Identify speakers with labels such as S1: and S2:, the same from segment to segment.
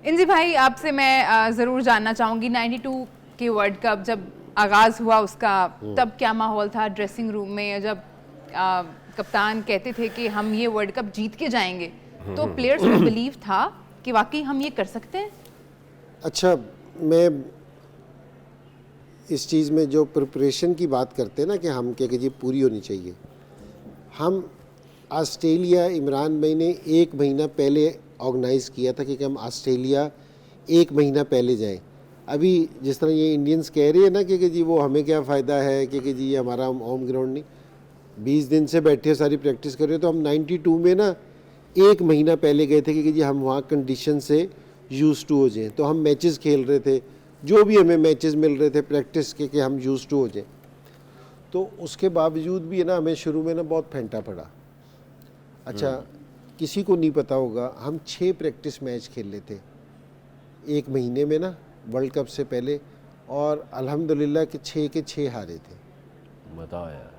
S1: इंजी भाई, आपसे मैं ज़रूर जानना चाहूँगी 92 के वर्ल्ड कप जब आगाज़ हुआ उसका, तब क्या माहौल था ड्रेसिंग रूम में? जब कप्तान कहते थे कि हम ये वर्ल्ड कप जीत के जाएंगे, तो प्लेयर्स को बिलीव था कि वाकई हम ये कर सकते हैं?
S2: अच्छा, मैं इस चीज़ में जो प्रिपरेशन की बात करते हैं ना कि हम क्या कि जी पूरी होनी चाहिए। हम ऑस्ट्रेलिया, इमरान भाई ने 1 महीना पहले ऑर्गेनाइज़ किया था कि हम ऑस्ट्रेलिया 1 महीना पहले जाएं। अभी जिस तरह ये इंडियंस कह रहे हैं ना कि जी वो हमें क्या फ़ायदा है कि जी ये हमारा होम ग्राउंड नहीं, 20 दिन से बैठे सारी प्रैक्टिस कर रहे हो। तो हम 92 में ना 1 महीना पहले गए थे कि जी हम वहाँ कंडीशन से यूज़ टू हो जाएँ। तो हम मैचेस खेल रहे थे, जो भी हमें मैचेस मिल रहे थे प्रैक्टिस के कि हम यूज़ टू हो जाएँ। तो उसके बावजूद भी है ना, हमें शुरू में ना बहुत फेंटा पड़ा। अच्छा, किसी को नहीं पता होगा, हम 6 प्रैक्टिस मैच खेल लेते 1 महीने में ना वर्ल्ड कप से पहले, और अल्हम्दुलिल्लाह कि 6 के 6 हारे थे।
S3: बताओ यार,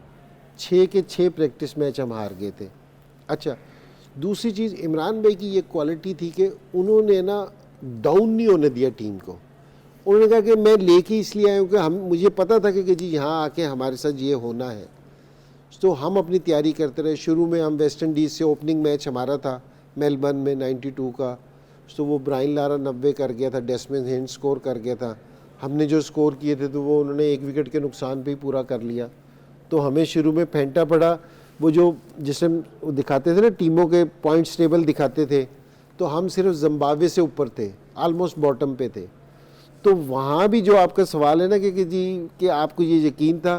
S2: 6 के 6 प्रैक्टिस मैच हम हार गए थे। अच्छा, दूसरी चीज़ इमरान भाई की ये क्वालिटी थी कि उन्होंने ना डाउन नहीं होने दिया टीम को। उन्होंने कहा कि मैं लेके इसलिए आया हूँ कि मुझे पता था कि जी यहाँ आके हमारे साथ ये होना है। तो हम अपनी तैयारी करते रहे। शुरू में हम वेस्ट इंडीज़ से ओपनिंग मैच हमारा था मेलबर्न में 92 का, तो वो ब्रायन लारा 90 कर गया था, डेस्मंड हिंड स्कोर कर गया था। हमने जो स्कोर किए थे तो वो उन्होंने 1 विकेट के नुकसान पे ही पूरा कर लिया। तो हमें शुरू में फेंटा पड़ा। वो जो जिसमें वो दिखाते थे ना टीमों के पॉइंट्स टेबल दिखाते थे, तो हम सिर्फ जिम्बाब्वे से ऊपर थे, आलमोस्ट बॉटम पे थे। तो वहाँ भी जो आपका सवाल है ना कि जी कि आपको ये यकीन था,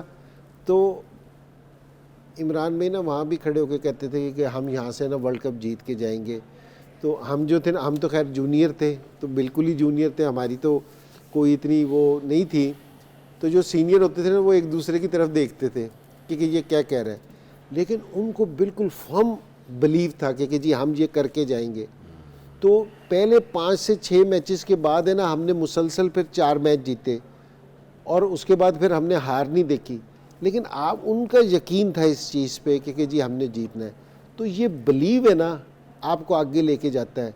S2: तो इमरान भाई ना वहाँ भी खड़े होकर कहते थे कि हम यहाँ से ना वर्ल्ड कप जीत के जाएंगे। तो हम जो थे ना, हम तो खैर जूनियर थे, तो बिल्कुल ही जूनियर थे, हमारी तो कोई इतनी वो नहीं थी। तो जो सीनियर होते थे ना वो एक दूसरे की तरफ देखते थे कि ये क्या कह रहा है, लेकिन उनको बिल्कुल फर्म बिलीव था कि जी हम ये करके जाएंगे। तो पहले 5 से 6 मैचेस के बाद है ना हमने मुसलसल फिर 4 मैच जीते, और उसके बाद फिर हमने हार नहीं देखी। लेकिन आप उनका यकीन था इस चीज़ पे कि जी हमने जीतना है। तो ये बिलीव है ना आपको आगे लेके जाता है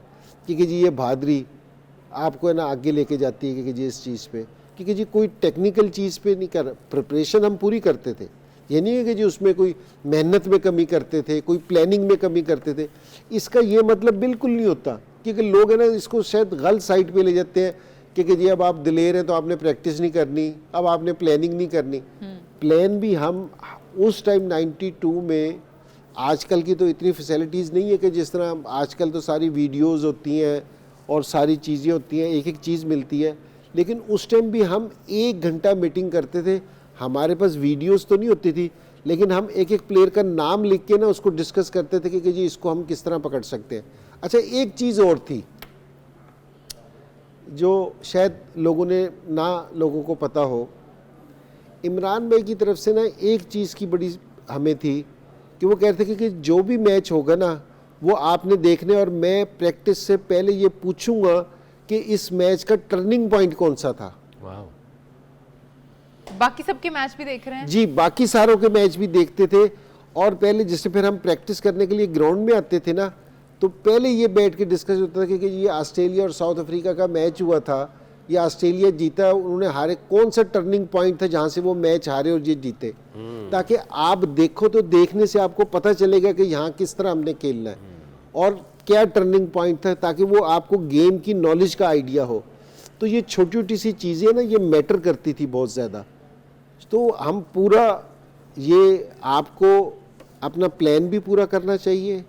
S2: कि जी ये बहादुरी आपको है ना आगे लेके जाती है कि जी इस चीज़ पे, क्योंकि जी कोई टेक्निकल चीज़ पे नहीं कर, प्रिपरेशन हम पूरी करते थे। ये नहीं है कि जी उसमें कोई मेहनत में कमी करते थे, कोई प्लानिंग में कमी करते थे। इसका ये मतलब बिल्कुल नहीं होता, क्योंकि लोग है ना इसको शायद गलत साइड पे ले जाते हैं कि जी अब आप दिलेर हैं तो आपने प्रैक्टिस नहीं करनी, अब आपने प्लानिंग नहीं करनी। प्लान भी हम उस टाइम 92 में, आजकल की तो इतनी फैसिलिटीज़ नहीं है कि जिस तरह आजकल तो सारी वीडियोस होती हैं और सारी चीज़ें होती हैं, एक एक चीज़ मिलती है। लेकिन उस टाइम भी हम 1 घंटा मीटिंग करते थे। हमारे पास वीडियोस तो नहीं होती थी, लेकिन हम एक एक प्लेयर का नाम लिख के ना उसको डिस्कस करते थे कि जी इसको हम किस तरह पकड़ सकते हैं। अच्छा, एक चीज़ और थी जो शायद लोगों को पता हो, इमरान भाई की तरफ से ना एक चीज़ की बड़ी हमें थी कि वो कहते थे कि जो भी मैच होगा ना वो आपने देखने, और मैं प्रैक्टिस से पहले ये पूछूंगा कि इस मैच का टर्निंग पॉइंट कौन सा था।
S3: वाह,
S1: बाकी सबके मैच भी देख रहे हैं?
S2: जी, बाकी सारों के मैच भी देखते थे। और पहले जैसे फिर हम प्रैक्टिस करने के लिए ग्राउंड में आते थे ना, तो पहले ये बैठ के डिस्कस होता था कि ये ऑस्ट्रेलिया और साउथ अफ्रीका का मैच हुआ था, ये ऑस्ट्रेलिया जीता, उन्होंने हारे, कौन सा टर्निंग पॉइंट था जहाँ से वो मैच हारे और ये जीते, ताकि आप देखो तो देखने से आपको पता चलेगा कि यहाँ किस तरह हमने खेलना है और क्या टर्निंग पॉइंट था, ताकि वो आपको गेम की नॉलेज का आइडिया हो। तो ये छोटी छोटी सी चीज़ें ना ये मैटर करती थी बहुत ज़्यादा। तो हम पूरा ये आपको अपना प्लान भी पूरा करना चाहिए,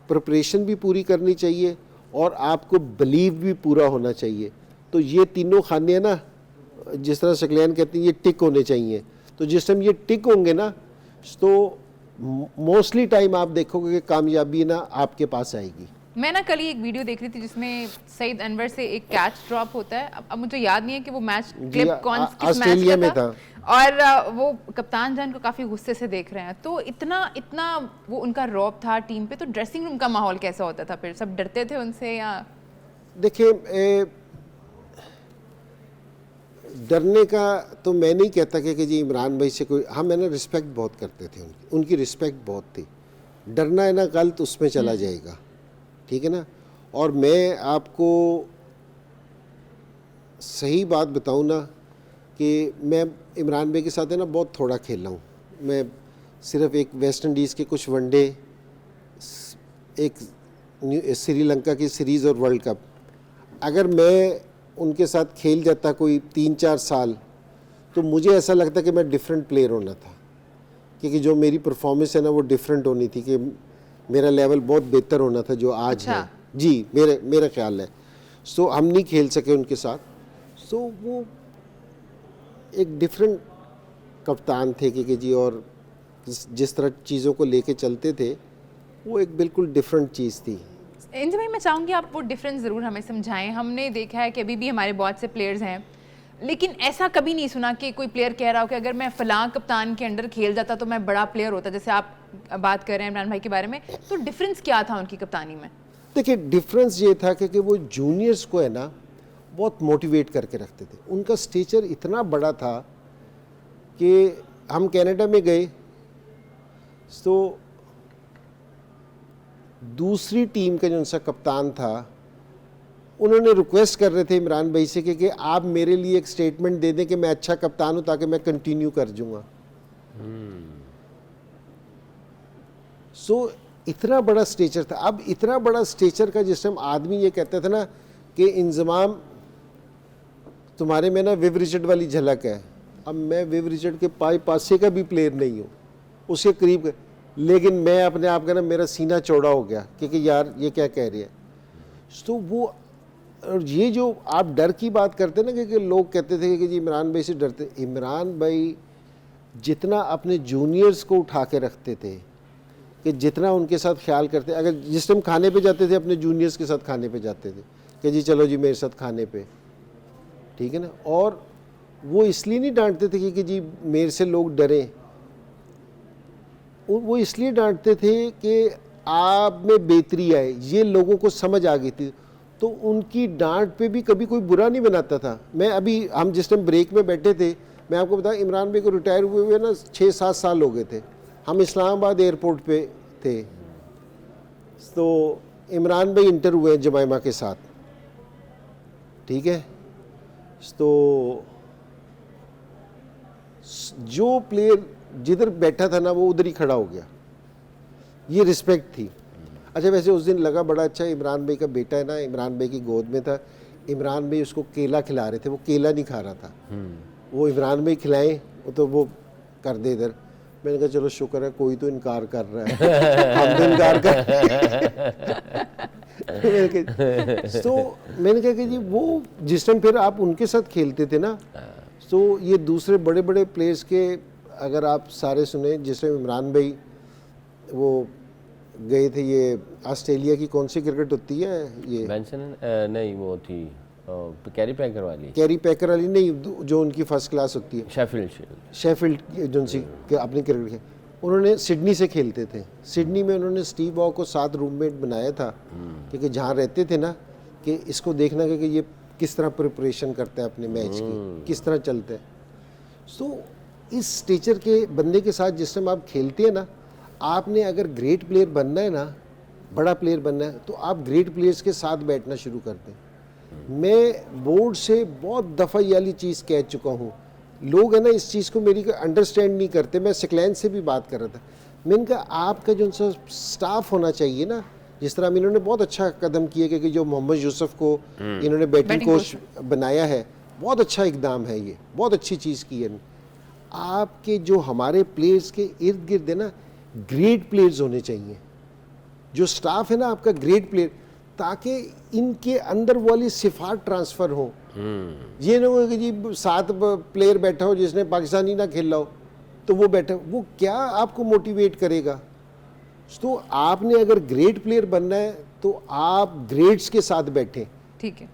S2: प्रिपरेशन भी पूरी करनी चाहिए, और आपको बिलीव भी पूरा होना चाहिए। तो ये तीनों खाने ना, जिस तरह शक्लैन कहती हैं, ये टिक होने चाहिए। तो जिस टाइम ये टिक होंगे ना, तो मोस्टली टाइम आप देखोगे कि कामयाबी ना आपके पास आएगी।
S1: मैं ना कल ही एक वीडियो देख रही थी जिसमें सईद अनवर से एक कैच ड्रॉप होता है। अब मुझे याद नहीं है कि वो मैच क्लिप किस
S2: ऑस्ट्रेलिया में था,
S1: और वो कप्तान जान को काफी गुस्से से देख रहे हैं। तो इतना वो उनका रौब था टीम पे। तो ड्रेसिंग रूम का माहौल कैसा होता था फिर? सब डरते थे उनसे या?
S2: देखिए, डरने का तो मैं नहीं कहता कि जी इमरान भाई से कोई, हम है ना रिस्पेक्ट बहुत करते थे, उनकी रिस्पेक्ट बहुत थी। डरना है ना गलत उसमें चला जाएगा, ठीक है ना। और मैं आपको सही बात बताऊँ ना कि मैं इमरान भाई के साथ है ना बहुत थोड़ा खेला हूँ। मैं सिर्फ एक वेस्ट इंडीज़ के कुछ वनडे, एक श्रीलंका की सीरीज़ और वर्ल्ड कप, अगर मैं उनके साथ खेल जाता कोई 3-4 साल तो मुझे ऐसा लगता कि मैं डिफरेंट प्लेयर होना था, क्योंकि जो मेरी परफॉर्मेंस है ना वो डिफरेंट होनी थी, कि मेरा लेवल बहुत बेहतर होना था जो आज
S1: अच्छा।
S2: है। जी, मेरा ख्याल है। सो हम नहीं खेल सके उनके साथ। सो वो एक डिफरेंट कप्तान थे कि जी, और जिस तरह चीज़ों को लेके चलते थे वो एक बिल्कुल डिफरेंट चीज़ थी।
S1: इंजन भाई, मैं चाहूँगी आप वो डिफरेंस ज़रूर हमें समझाएं। हमने देखा है कि अभी भी हमारे बहुत से प्लेयर्स हैं, लेकिन ऐसा कभी नहीं सुना कि कोई प्लेयर कह रहा हो कि अगर मैं फ़लाँ कप्तान के अंडर खेल जाता तो मैं बड़ा प्लेयर होता। जैसे आप बात कर रहे हैं इमरान भाई के बारे में, तो डिफरेंस क्या था उनकी कप्तानी में?
S2: देखिए, डिफरेंस ये था कि वो जूनियर्स को है ना बहुत मोटिवेट करके रखते थे। उनका स्टेचर इतना बड़ा था कि हम कनाडा में गए तो दूसरी टीम का जो उनका कप्तान था, उन्होंने रिक्वेस्ट कर रहे थे इमरान भाई से कि आप मेरे लिए एक स्टेटमेंट दे दें कि मैं अच्छा कप्तान हूं ताकि मैं कंटिन्यू कर जाऊंगा। सो इतना बड़ा स्टेचर था। अब इतना बड़ा स्टेचर का जिस टाइम आदमी ये कहता था ना कि इंजमाम तुम्हारे में ना विव रिचर्ड वाली झलक है, अब मैं विव रिचर्ड के पासे का भी प्लेयर नहीं हूँ, उसके करीब, लेकिन मैं अपने आप का ना मेरा सीना चौड़ा हो गया क्योंकि यार ये क्या कह रही है। तो वो, और ये जो आप डर की बात करते ना कि लोग कहते थे कि जी इमरान भाई से डरते, इमरान भाई जितना अपने जूनियर्स को उठा के रखते थे, कि जितना उनके साथ ख्याल करते, अगर जिस टाइम खाने पे जाते थे अपने जूनियर्स के साथ खाने पे जाते थे कि जी चलो जी मेरे साथ खाने पे, ठीक है ना। और वो इसलिए नहीं डांटते थे कि जी मेरे से लोग डरें, वो इसलिए डांटते थे कि आप में बेहतरी आए, ये लोगों को समझ आ गई थी। तो उनकी डांट पे भी कभी कोई बुरा नहीं बनाता था। मैं अभी, हम जिस टाइम ब्रेक में बैठे थे, मैं आपको बताया इमरान भाई को रिटायर हुए हुए ना 6-7 साल हो गए थे। हम इस्लामाबाद एयरपोर्ट पे थे, तो इमरान भाई इंटर हुए जमाइमा के साथ, ठीक है। तो जो प्लेयर जिधर बैठा था ना वो उधर ही खड़ा हो गया, ये रिस्पेक्ट थी। अच्छा, वैसे उस दिन लगा बड़ा अच्छा, इमरान भाई का बेटा है ना, इमरान भाई की गोद में था, इमरान भाई उसको केला खिला रहे थे, वो केला नहीं खा रहा था, वो इमरान भाई खिलाएं तो वो कर दे इधर। मैंने कहा चलो शुक्र है कोई तो इनकार कर रहा है हम तो इनकार कर तो मैंने कहा कि जी वो जिस टाइम फिर आप उनके साथ खेलते थे ना, तो ये दूसरे बड़े बड़े प्लेयर्स के अगर आप सारे सुने, जिस टाइम इमरान भाई वो गए थे, ये ऑस्ट्रेलिया की कौन सी क्रिकेट होती है ये
S3: नहीं वो थी कैरी पैकर वाली
S2: नहीं, जो उनकी फर्स्ट क्लास होती है, शेफील्ड जो उनसी अपनी क्रिकेट के, उन्होंने सिडनी से खेलते थे। सिडनी में उन्होंने स्टीव वॉ को साथ रूममेट बनाया था, क्योंकि जहाँ रहते थे ना कि इसको देखना कि ये किस तरह प्रिपरेशन करता है अपने मैच की, किस तरह चलता है। तो इस स्टेचर के बंदे के साथ जिस टाइम आप खेलते हैं ना, आपने अगर ग्रेट प्लेयर बनना है ना, बड़ा प्लेयर बनना है, तो आप ग्रेट प्लेयर्स के साथ बैठना शुरू कर दें। मैं बोर्ड से बहुत दफ़ा ये वाली चीज़ कह चुका हूँ, लोग है ना इस चीज़ को मेरी अंडरस्टैंड नहीं करते। मैं सिक्लैन से भी बात कर रहा था, मैंने कहा आपका जो सा स्टाफ होना चाहिए ना, जिस तरह इन्होंने बहुत अच्छा कदम किया कि जो मोहम्मद यूसुफ को इन्होंने बैटिंग कोच बनाया है, बहुत अच्छा इकदाम है, ये बहुत अच्छी चीज़ की है। आपके जो हमारे प्लेयर्स के इर्द गिर्द है ना, ग्रेट प्लेयर्स होने चाहिए, जो स्टाफ है ना आपका ग्रेट प्लेयर, ताकि इनके अंदर वाली सिफात ट्रांसफ़र हो। ये ना हो कि जी 7 प्लेयर बैठा हो जिसने पाकिस्तानी ना खेला हो तो वो बैठा, वो क्या आपको मोटिवेट करेगा। तो आपने अगर ग्रेट प्लेयर बनना है तो आप ग्रेट्स के साथ बैठें।
S1: ठीक है।